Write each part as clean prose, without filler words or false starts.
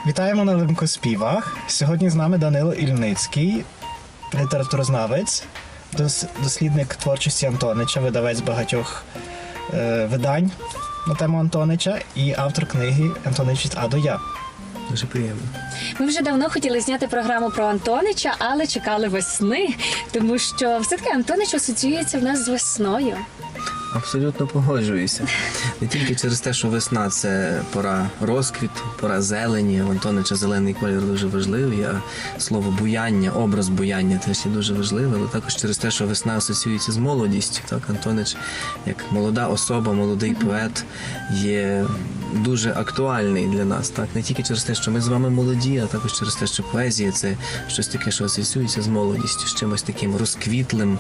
Вітаємо на Лемкоспівах. Сьогодні з нами Данило Ільницький, літературознавець, дослідник творчості Антонича, видавець багатьох видань на тему Антонича і автор книги «Антонич від А до Я». Дуже приємно. Ми вже давно хотіли зняти програму про Антонича, але чекали весни, тому що все-таки Антонич асоціюється в нас з весною. Абсолютно погоджуюся. Не тільки через те, що весна – це пора розквіту, пора зелені. В Антонича зелений колір дуже важливий, а слово буяння, образ буяння теж є дуже важливий, але також через те, що весна асоціюється з молодістю. Так, Антонич, як молода особа, молодий поет, є дуже актуальний для нас. Так, не тільки через те, що ми з вами молоді, а також через те, що поезія – це щось таке, що асоціюється з молодістю, з чимось таким розквітлим,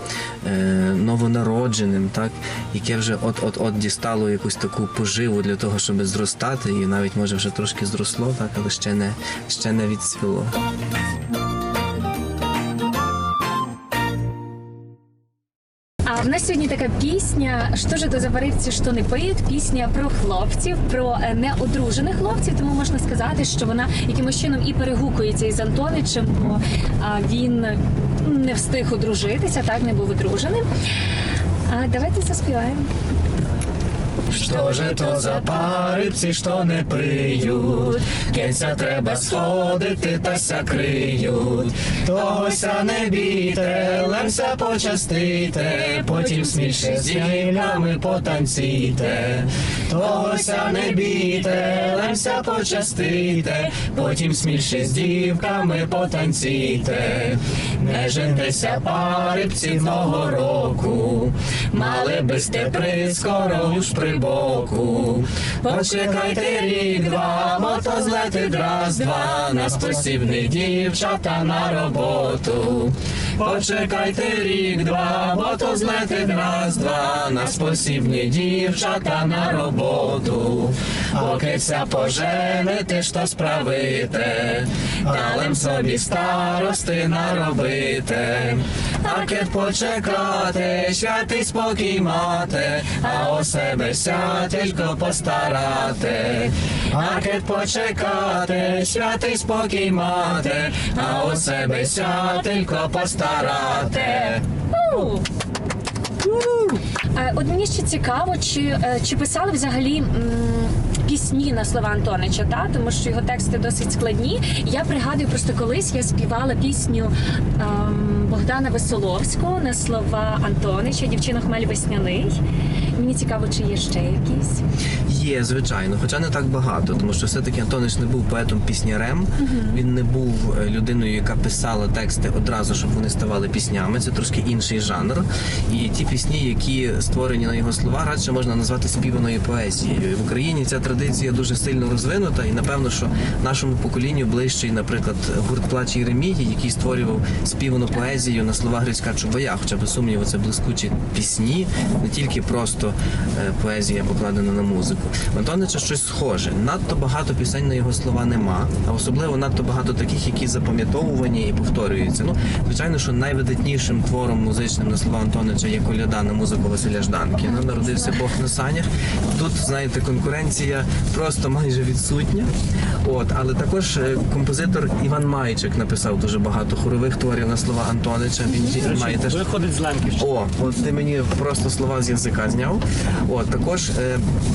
новонародженим, так, яке вже от-от дістало якусь таку поживу для того, щоб зростати, і навіть, може, вже трошки зросло, так, але ще не відцвіло. А в нас сьогодні така пісня «Що ж это за варивці, що не пиють?» Пісня про хлопців, про неодружених хлопців, тому можна сказати, що вона якимось чином і перегукується із Антоничем, бо він не встиг одружитися, так, не був одруженим. Давайте заспіваємо. Що же то за парибці, що не приють? Кенця треба сходити, та ся криють. Тогося не бійте, лемся почастите, потім смільше з дівками потанційте. Тогося не бійте, лемся почастите, потім смільше з дівками потанційте. Не жентеся парибці одного року, мали би сте прискоро уж при боку. Почекайте рік-два, бо то злетить раз-два, на спосібних дівчата на роботу. Почекайте рік-два, бо то злетить раз-два, на спосібні дівчата на роботу. Покися поженити, що справите, далем собі старости наробите. А кет почекати, святий спокій мати, а о себе сятелько постарати. А кет почекати, святий спокій мати, а о себе сятелько постарати. От мені ще цікаво, чи писали взагалі пісні на слова Антонича, та? Тому що його тексти досить складні. Я пригадую, просто колись я співала пісню Богдана Веселовського на слова Антонича «Дівчино хмель весняний». Мені цікаво, чи є ще якісь. Є, звичайно, хоча не так багато, тому що все-таки Антонич не був поетом-піснярем, він не був людиною, яка писала тексти одразу, щоб вони ставали піснями, це трошки інший жанр. І ті пісні, які створені на його слова, радше можна назвати співаною поезією. В Україні ця традиція дуже сильно розвинута, і напевно, що нашому поколінню ближчий, наприклад, гурт «Плач Єремії», який створював співану поезію на слова Грицька Чубая, хоча без сумніву це блискучі пісні, не тільки просто поезія покладена на музику. В Антонича щось схоже. Надто багато пісень на його слова нема, а особливо надто багато таких, які запам'ятовувані і повторюються. Ну, звичайно, що найвидатнішим твором музичним на слова Антонича є «Коляда» на музику Василя Жданкіна. Народився Бог на санях. Тут, знаєте, конкуренція просто майже відсутня. Але також композитор Іван Майчик написав дуже багато хорових творів на слова Антонича. Він має теж... Виходить з Лемківщини. От ти мені просто слова з язика зняв. Також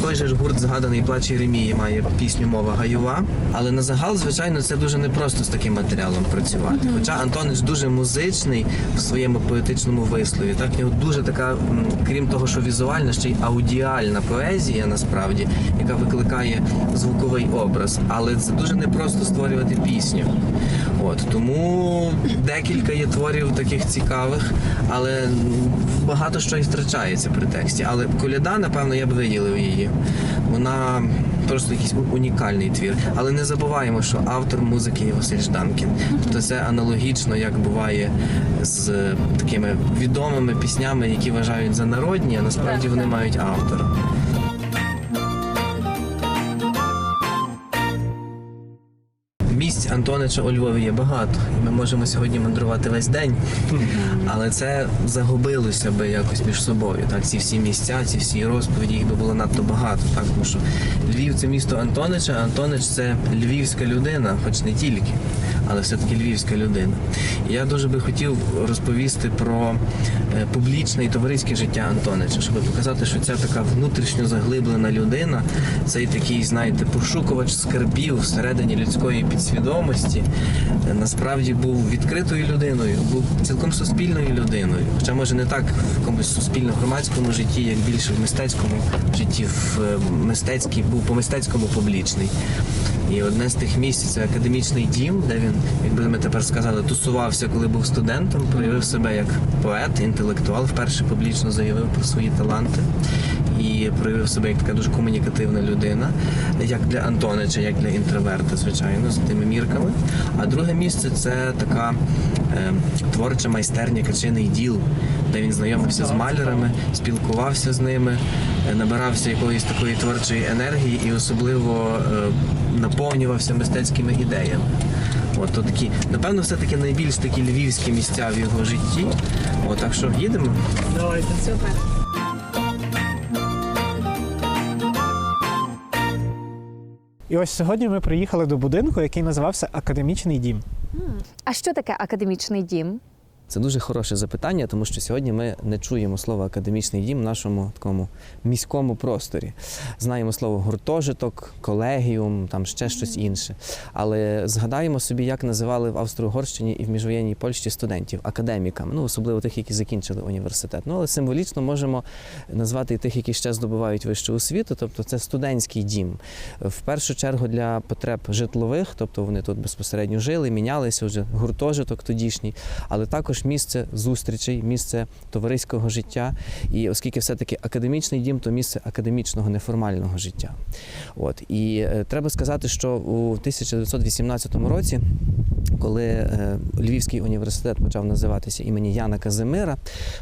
той же ж гурт згаданий «Плач Єремії» має пісню «Мова гайова». Але на загал, звичайно, це дуже непросто з таким матеріалом працювати. Хоча Антонич дуже музичний в своєму поетичному вислові. Так, в нього дуже така, крім того, що візуальна, ще й аудіальна поезія, насправді, яка викликає звуковий образ. Але це дуже непросто створювати пісню. Тому декілька є творів таких цікавих, але багато що і втрачається при тексті. Але «Коляда», напевно, я б виділив її. Вона просто якийсь унікальний твір. Але не забуваємо, що автор музики є Василь Жданкін. Тобто це аналогічно, як буває з такими відомими піснями, які вважають за народні, а насправді вони мають автора. місць Антонича у Львові є багато. І ми можемо сьогодні мандрувати весь день, але це загубилося би якось між собою. Так, ці всі місця, ці всі розповіді, їх би було надто багато. Так, тому що Львів – це місто Антонича, а Антонич – це львівська людина, хоч не тільки, але все-таки львівська людина. І я дуже би хотів розповісти про публічне і товариське життя Антонича, щоб показати, що ця така внутрішньо заглиблена людина, цей такий, знаєте, пошукувач скарбів всередині людської підсвідомості, насправді був відкритою людиною, був цілком суспільною людиною. Хоча, може, не так в якомусь суспільно-громадському житті, як більше в мистецькому житті, був по-мистецькому публічний. І одне з тих місць – це академічний дім, де він, якби ми тепер сказали, тусувався, коли був студентом, проявив себе як поет, інтелектуал, вперше публічно заявив про свої таланти і проявив себе як така дуже комунікативна людина, як для Антонича, як для інтроверта, звичайно, з тими мірками. А друге місце – це така творча майстерня Качиний діл, де він знайомився з малярами, спілкувався з ними, набирався якоїсь такої творчої енергії і особливо наповнювався мистецькими ідеями. От, то такі, напевно, все-таки найбільш такі львівські місця в його житті. От, так що їдемо. Давайте. Супер. І ось сьогодні ми приїхали до будинку, який називався Академічний дім. А що таке академічний дім? Це дуже хороше запитання, тому що сьогодні ми не чуємо слово академічний дім в нашому такому міському просторі. Знаємо слово гуртожиток, колегіум, там ще щось інше. Але згадаємо собі, як називали в Австро-Угорщині і в міжвоєнній Польщі студентів, академіками, ну, особливо тих, які закінчили університет. Ну, але символічно можемо назвати і тих, які ще здобувають вищу освіту, тобто це студентський дім. В першу чергу для потреб житлових, тобто вони тут безпосередньо жили, мінялися вже, гуртожиток тодішній, але також місце зустрічей, місце товариського життя. І оскільки все-таки академічний дім, то місце академічного неформального життя. От. І треба сказати, що у 1918 році, коли Львівський університет почав називатися імені Яна Казимира,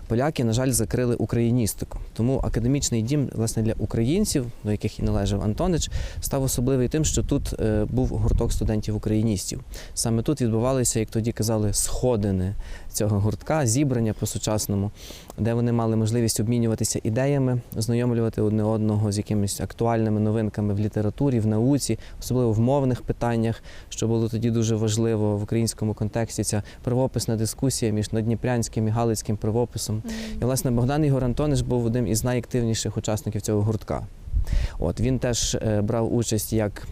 поляки, на жаль, закрили україністику. Тому академічний дім, власне, для українців, до яких і належав Антонич, став особливий тим, що тут був гурток студентів-україністів. Саме тут відбувалися, як тоді казали, сходини цього гуртка, зібрання по-сучасному, де вони мали можливість обмінюватися ідеями, ознайомлювати одне одного з якимись актуальними новинками в літературі, в науці, особливо в мовних питаннях, що було тоді дуже важливо в українському контексті, ця правописна дискусія між наддніпрянським і галицьким правописом. І, власне, Богдан Ігор Антонич був одним із найактивніших учасників цього гуртка. От, він теж брав участь як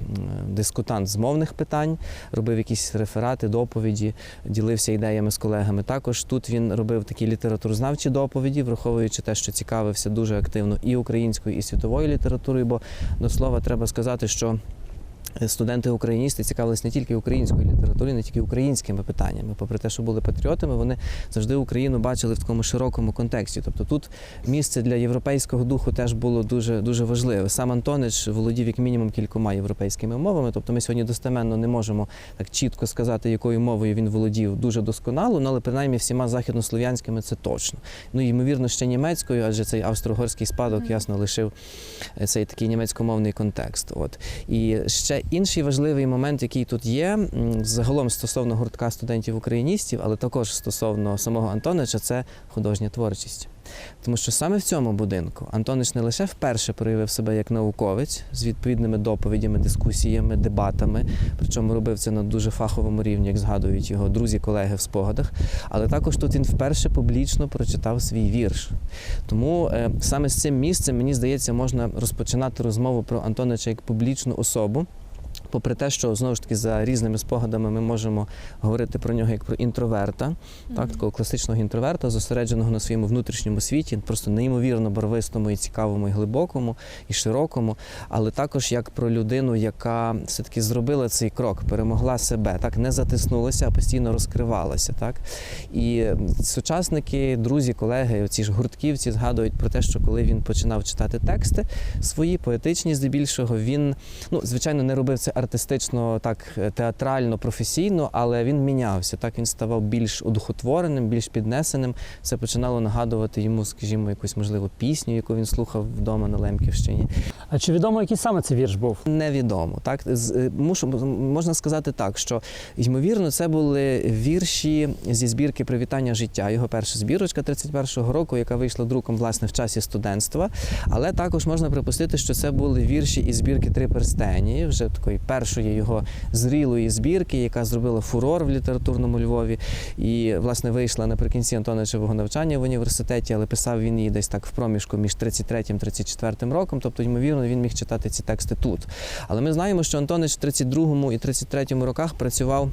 дискутант з мовних питань, робив якісь реферати, доповіді, ділився ідеями з колегами. Також тут він робив такі літературознавчі доповіді, враховуючи те, що цікавився дуже активно і українською, і світовою літературою, бо, до слова, треба сказати, що студенти-україністи цікавились не тільки українською літературою, не тільки українськими питаннями. Попри те, що були патріотами, вони завжди Україну бачили в такому широкому контексті. Тобто тут місце для європейського духу теж було дуже, дуже важливе. Сам Антонич володів як мінімум кількома європейськими мовами. Тобто ми сьогодні достеменно не можемо так чітко сказати, якою мовою він володів дуже досконало, але принаймні всіма західнослов'янськими це точно. Ну і, ймовірно, ще німецькою, адже цей австро-угорський спадок ясно лишив цей такий німецькомовний контекст. От. І ще інший важливий момент, який тут є, загалом стосовно гуртка студентів-україністів, але також стосовно самого Антонича, це художня творчість. Тому що саме в цьому будинку Антонич не лише вперше проявив себе як науковець з відповідними доповідями, дискусіями, дебатами, причому робив це на дуже фаховому рівні, як згадують його друзі-колеги в спогадах, але також тут він вперше публічно прочитав свій вірш. Тому саме з цим місцем, мені здається, можна розпочинати розмову про Антонича як публічну особу. Попри те, що, знову ж таки, за різними спогадами ми можемо говорити про нього як про інтроверта, так, такого класичного інтроверта, зосередженого на своєму внутрішньому світі, просто неймовірно барвистому і цікавому, і глибокому, і широкому, але також як про людину, яка все-таки зробила цей крок, перемогла себе, так, не затиснулася, а постійно розкривалася. Так. І сучасники, друзі, колеги, ці ж гуртківці згадують про те, що коли він починав читати тексти свої, поетичні здебільшого, він, звичайно, не робив це артистично, так театрально, професійно, але він мінявся. Так він ставав більш одухотвореним, більш піднесеним. Це починало нагадувати йому, скажімо, якусь можливо пісню, яку він слухав вдома на Лемківщині. А чи відомо, який саме це вірш був? Невідомо. Так можна сказати так, що ймовірно це були вірші зі збірки «Привітання життя». Його перша збірочка 31-го року, яка вийшла друком власне в часі студентства. Але також можна припустити, що це були вірші із збірки «Три перстені», вже такої першої його зрілої збірки, яка зробила фурор в літературному Львові. І, власне, вийшла наприкінці Антоничевого навчання в університеті, але писав він її десь так в проміжку між 33-34 роком, тобто, ймовірно, він міг читати ці тексти тут. Але ми знаємо, що Антонич в 32-му і 33-му роках працював,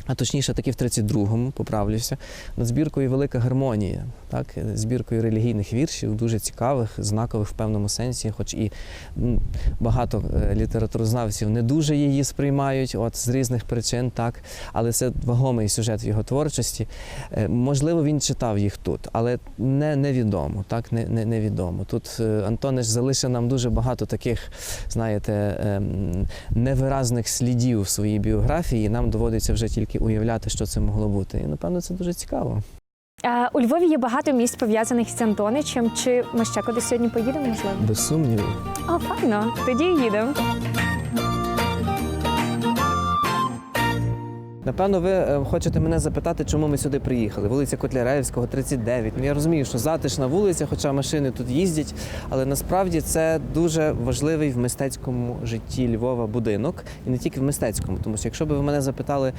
а точніше таки в 32-му, поправлюся, над збіркою «Велика гармонія», так, збіркою релігійних віршів, дуже цікавих, знакових в певному сенсі, хоч і багато літературознавців не дуже її сприймають, з різних причин, так, але це вагомий сюжет в його творчості. Можливо, він читав їх тут, але невідомо, так, невідомо. Тут Антонич залишив нам дуже багато таких, знаєте, невиразних слідів в своїй біографії, і нам доводиться вже тільки уявляти, що це могло бути. І, напевно, це дуже цікаво. У Львові є багато місць, пов'язаних з Антоничем. Чи ми ще кудись сьогодні поїдемо, можливо? Без сумнівів. О, файно. Тоді їдемо. Напевно, ви хочете мене запитати, чому ми сюди приїхали. Вулиця Котляревського, 39. Я розумію, що затишна вулиця, хоча машини тут їздять, але насправді це дуже важливий в мистецькому житті Львова будинок. І не тільки в мистецькому, тому що якщо б ви мене запитали,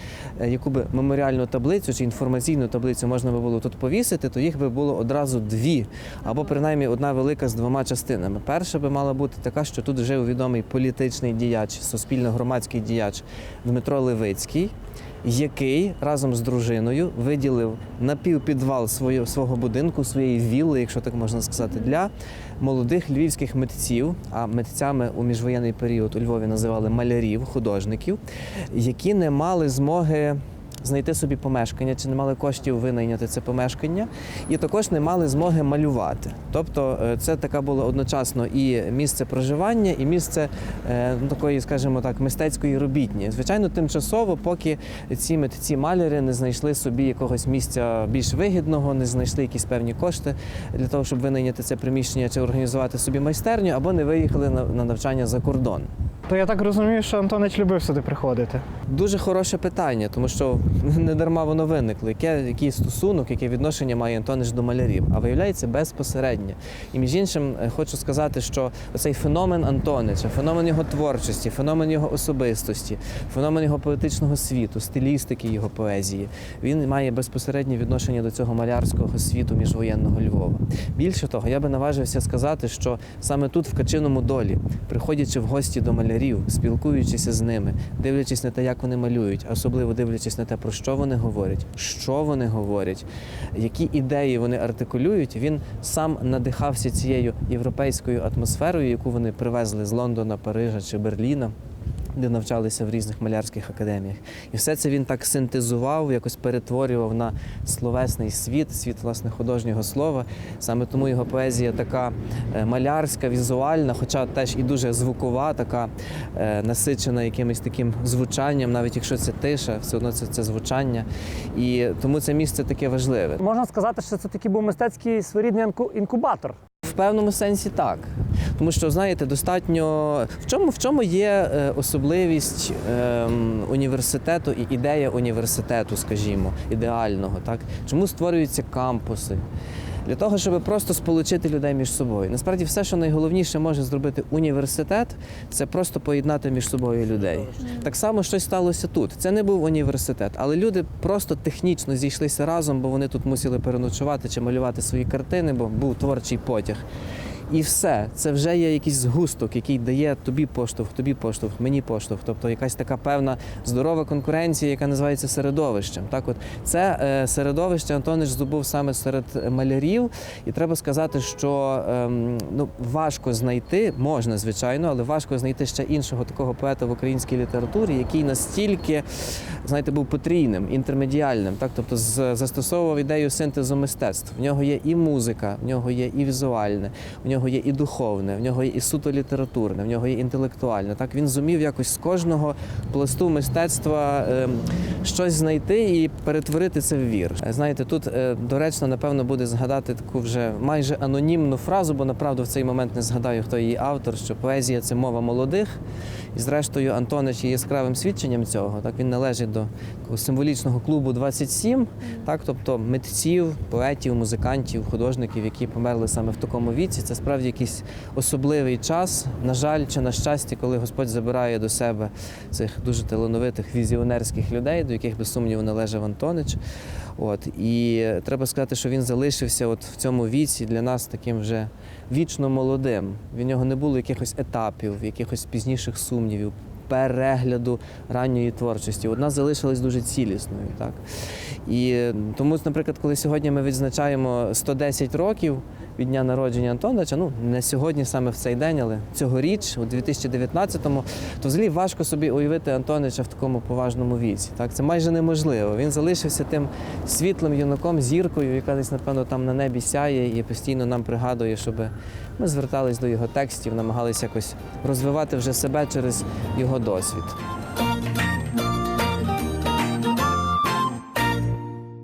яку би меморіальну таблицю чи інформаційну таблицю можна би було тут повісити, то їх би було одразу дві, або принаймні одна велика з двома частинами. Перша би мала бути така, що тут жив відомий політичний діяч, суспільно-громадський діяч Дмитро Левицький, який разом з дружиною виділив напівпідвал свого будинку, своєї вілли, якщо так можна сказати, для молодих львівських митців, а митцями у міжвоєнний період у Львові називали малярів, художників, які не мали змоги знайти собі помешкання, чи не мали коштів винайняти це помешкання, і також не мали змоги малювати. Тобто це така було одночасно і місце проживання, і місце такої, скажімо так, мистецької робітні. Звичайно, тимчасово, поки ці митці-маляри не знайшли собі якогось місця більш вигідного, не знайшли якісь певні кошти для того, щоб винайняти це приміщення чи організувати собі майстерню, або не виїхали на навчання за кордон. То я так розумію, що Антонич любив сюди приходити. Дуже хороше питання, тому що не дарма воно виникло. Який стосунок, яке відношення має Антонич до малярів? А виявляється, безпосередньо. І між іншим, хочу сказати, що цей феномен Антонича, феномен його творчості, феномен його особистості, феномен його поетичного світу, стилістики його поезії, він має безпосереднє відношення до цього малярського світу міжвоєнного Львова. Більше того, я би наважився сказати, що саме тут, в Качиному Долі, приходячи в гості до малярів, спілкуючися з ними, дивлячись на те, як вони малюють, а особливо дивлячись на те, про що вони говорять, які ідеї вони артикулюють, він сам надихався цією європейською атмосферою, яку вони привезли з Лондона, Парижа чи Берліна, де навчалися в різних малярських академіях. І все це він так синтезував, якось перетворював на словесний світ, власне, художнього слова. Саме тому його поезія така малярська, візуальна, хоча теж і дуже звукова, така насичена якимось таким звучанням, навіть якщо це тиша, все одно це звучання. І тому це місце таке важливе. Можна сказати, що це такий був мистецький своєрідний інкубатор. В певному сенсі так. Тому що, знаєте, достатньо... В чому є особливість університету і ідея університету, скажімо, ідеального, так? Чому створюються кампуси? Для того, щоб просто сполучити людей між собою. Насправді, все, що найголовніше може зробити університет, це просто поєднати між собою людей. Так само щось сталося тут. Це не був університет, але люди просто технічно зійшлися разом, бо вони тут мусили переночувати чи малювати свої картини, бо був творчий потяг. І все. Це вже є якийсь згусток, який дає тобі поштовх, мені поштовх. Тобто якась така певна здорова конкуренція, яка називається середовищем. Так от, це середовище Антонич здобув саме серед малярів. І треба сказати, що важко знайти, можна, звичайно, але важко знайти ще іншого такого поета в українській літературі, який настільки знаєте, був потрійним, інтермедіальним, так? Тобто застосовував ідею синтезу мистецтв. В нього є і музика, в нього є і візуальне, в нього є і духовне, в нього є і суто літературне, в нього є інтелектуальне. Так? Він зумів якось з кожного пласту мистецтва щось знайти і перетворити це в вір. Знаєте, тут доречно, напевно, буде згадати таку вже майже анонімну фразу, бо направду в цей момент не згадаю, хто її автор, що поезія – це мова молодих. І зрештою Антонич є яскравим свідченням цього. Так, він належить до такого символічного клубу 27, так, тобто митців, поетів, музикантів, художників, які померли саме в такому віці. Це справді якийсь особливий час, на жаль, чи на щастя, коли Господь забирає до себе цих дуже талановитих візіонерських людей, до яких, без сумніву, належав Антонич. І треба сказати, що він залишився в цьому віці для нас таким вже вічно молодим. В нього не було якихось етапів, якихось пізніших сумнівів, перегляду ранньої творчості. Одна залишилась дуже цілісною. Так? І тому, наприклад, коли сьогодні ми відзначаємо 110 років від дня народження Антонича, не сьогодні саме в цей день, але цьогоріч, у 2019-му, то взагалі важко собі уявити Антонича в такому поважному віці. Так? Це майже неможливо. Він залишився тим світлим юнаком, зіркою, яка десь, напевно, там на небі сяє і постійно нам пригадує, щоб ми звертались до його текстів, намагалися якось розвивати вже себе через його досвід.